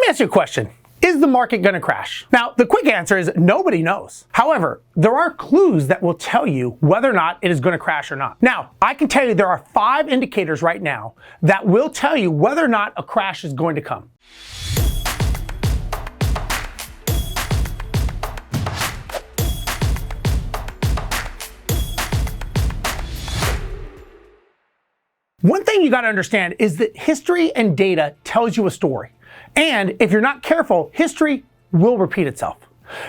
me ask you a question. Is the market going to crash? Now, the quick answer is nobody knows. However, there are clues that will tell you whether or not it is going to crash or not. Now, I can tell you there are 5 indicators right now that will tell you whether or not a crash is going to come. One thing you got to understand is that history and data tells you a story. And if you're not careful, history will repeat itself.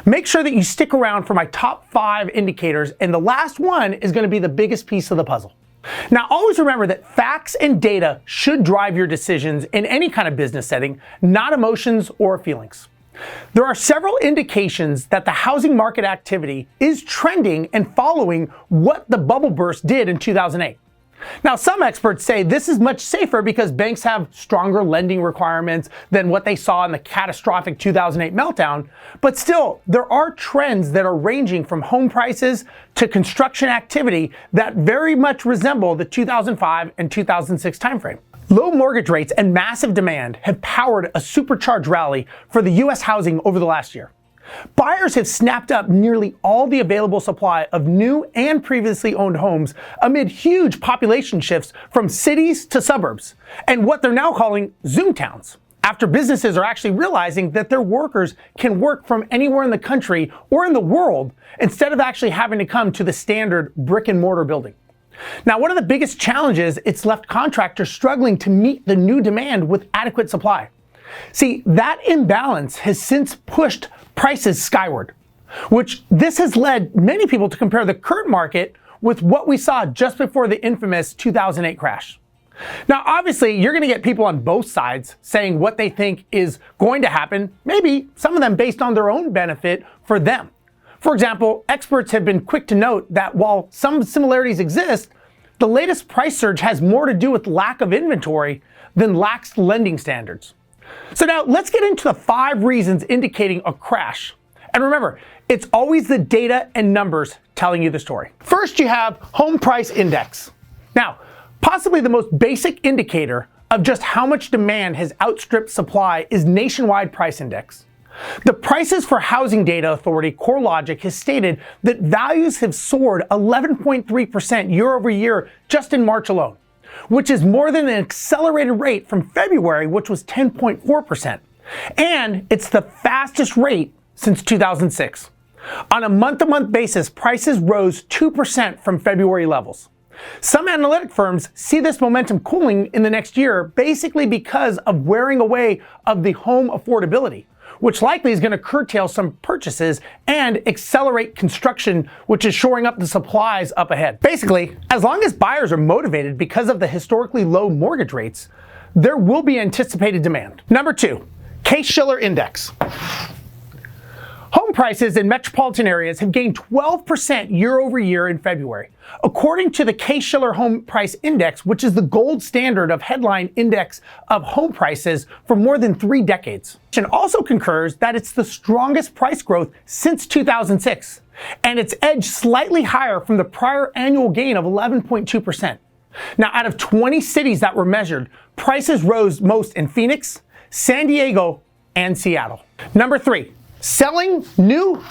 Make sure that you stick around for my top 5 indicators, and the last one is going to be the biggest piece of the puzzle. Now, always remember that facts and data should drive your decisions in any kind of business setting, not emotions or feelings. There are several indications that the housing market activity is trending and following what the bubble burst did in 2008. Now, some experts say this is much safer because banks have stronger lending requirements than what they saw in the catastrophic 2008 meltdown, but still, there are trends that are ranging from home prices to construction activity that very much resemble the 2005 and 2006 timeframe. Low mortgage rates and massive demand have powered a supercharged rally for the U.S. housing over the last year. Buyers have snapped up nearly all the available supply of new and previously owned homes amid huge population shifts from cities to suburbs, and what they're now calling Zoom towns, after businesses are actually realizing that their workers can work from anywhere in the country or in the world instead of actually having to come to the standard brick and mortar building. Now, one of the biggest challenges, it's left contractors struggling to meet the new demand with adequate supply. See, that imbalance has since pushed prices skyward, which this has led many people to compare the current market with what we saw just before the infamous 2008 crash. Now, obviously, you're going to get people on both sides saying what they think is going to happen, maybe some of them based on their own benefit for them. For example, experts have been quick to note that while some similarities exist, the latest price surge has more to do with lack of inventory than lax lending standards. So now let's get into the 5 reasons indicating a crash. And remember, it's always the data and numbers telling you the story. First, you have home price index. Now, possibly the most basic indicator of just how much demand has outstripped supply is nationwide price index. The Prices for Housing Data Authority, CoreLogic, has stated that values have soared 11.3% year over year just in March alone, which is more than an accelerated rate from February, which was 10.4%. And it's the fastest rate since 2006. On a month-to-month basis, prices rose 2% from February levels. Some analytic firms see this momentum cooling in the next year, basically because of wearing away of the home affordability, which likely is going to curtail some purchases and accelerate construction, which is shoring up the supplies up ahead. Basically, as long as buyers are motivated because of the historically low mortgage rates, there will be anticipated demand. Number 2, Shiller Index. Home prices in metropolitan areas have gained 12% year over year in February, according to the Shiller Home Price Index, which is the gold standard of headline index of home prices for more than 3 decades. It also concurs that it's the strongest price growth since 2006, and it's edged slightly higher from the prior annual gain of 11.2%. Now, out of 20 cities that were measured, prices rose most in Phoenix, San Diego, and Seattle. Number 3, selling new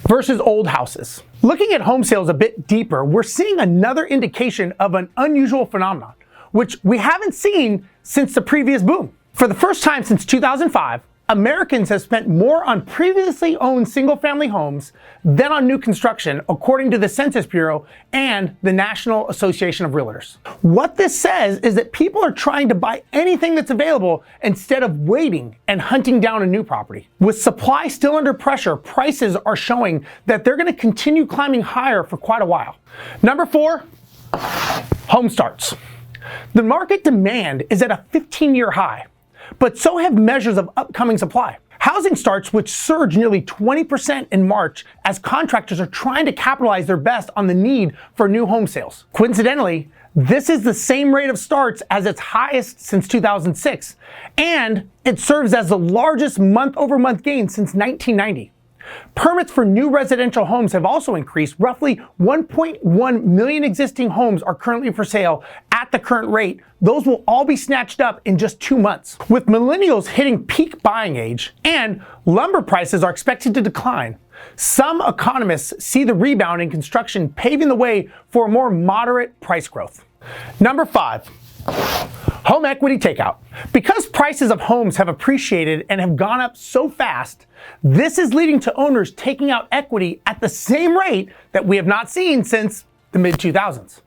versus old houses. Looking at home sales a bit deeper, we're seeing another indication of an unusual phenomenon, which we haven't seen since the previous boom. For the first time since 2005, Americans have spent more on previously owned single-family homes than on new construction, according to the Census Bureau and the National Association of Realtors. What this says is that people are trying to buy anything that's available instead of waiting and hunting down a new property. With supply still under pressure, prices are showing that they're going to continue climbing higher for quite a while. Number 4, home starts. The market demand is at a 15-year high, but so have measures of upcoming supply. Housing starts, which surged nearly 20% in March as contractors are trying to capitalize their best on the need for new home sales. Coincidentally, this is the same rate of starts as its highest since 2006, and it serves as the largest month-over-month gain since 1990. Permits for new residential homes have also increased. Roughly 1.1 million existing homes are currently for sale at the current rate. Those will all be snatched up in just 2 months. With millennials hitting peak buying age and lumber prices are expected to decline, some economists see the rebound in construction paving the way for a more moderate price growth. Number 5. Home equity takeout. Because prices of homes have appreciated and have gone up so fast, this is leading to owners taking out equity at the same rate that we have not seen since the mid-2000s.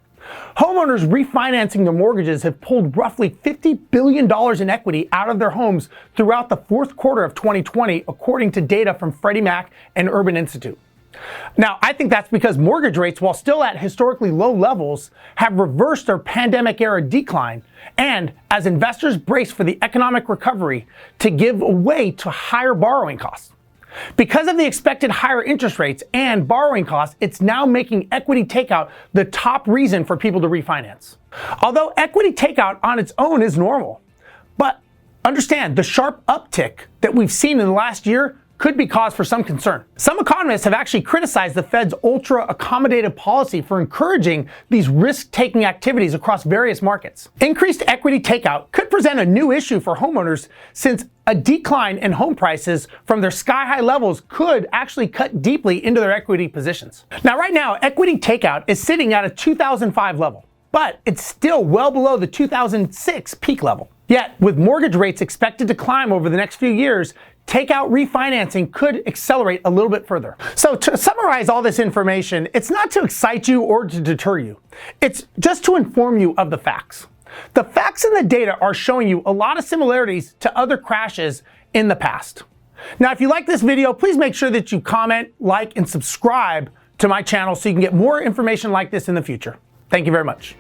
Homeowners refinancing their mortgages have pulled roughly $50 billion in equity out of their homes throughout the fourth quarter of 2020, according to data from Freddie Mac and Urban Institute. Now, I think that's because mortgage rates, while still at historically low levels, have reversed their pandemic-era decline, and as investors brace for the economic recovery to give way to higher borrowing costs. Because of the expected higher interest rates and borrowing costs, it's now making equity takeout the top reason for people to refinance. Although equity takeout on its own is normal, but understand the sharp uptick that we've seen in the last year could be cause for some concern. Some economists have actually criticized the Fed's ultra-accommodative policy for encouraging these risk-taking activities across various markets. Increased equity takeout could present a new issue for homeowners, since a decline in home prices from their sky-high levels could actually cut deeply into their equity positions. Now, right now, equity takeout is sitting at a 2005 level, but it's still well below the 2006 peak level. Yet, with mortgage rates expected to climb over the next few years, takeout refinancing could accelerate a little bit further. So to summarize all this information, it's not to excite you or to deter you. It's just to inform you of the facts. The facts and the data are showing you a lot of similarities to other crashes in the past. Now, if you like this video, please make sure that you comment, like, and subscribe to my channel so you can get more information like this in the future. Thank you very much.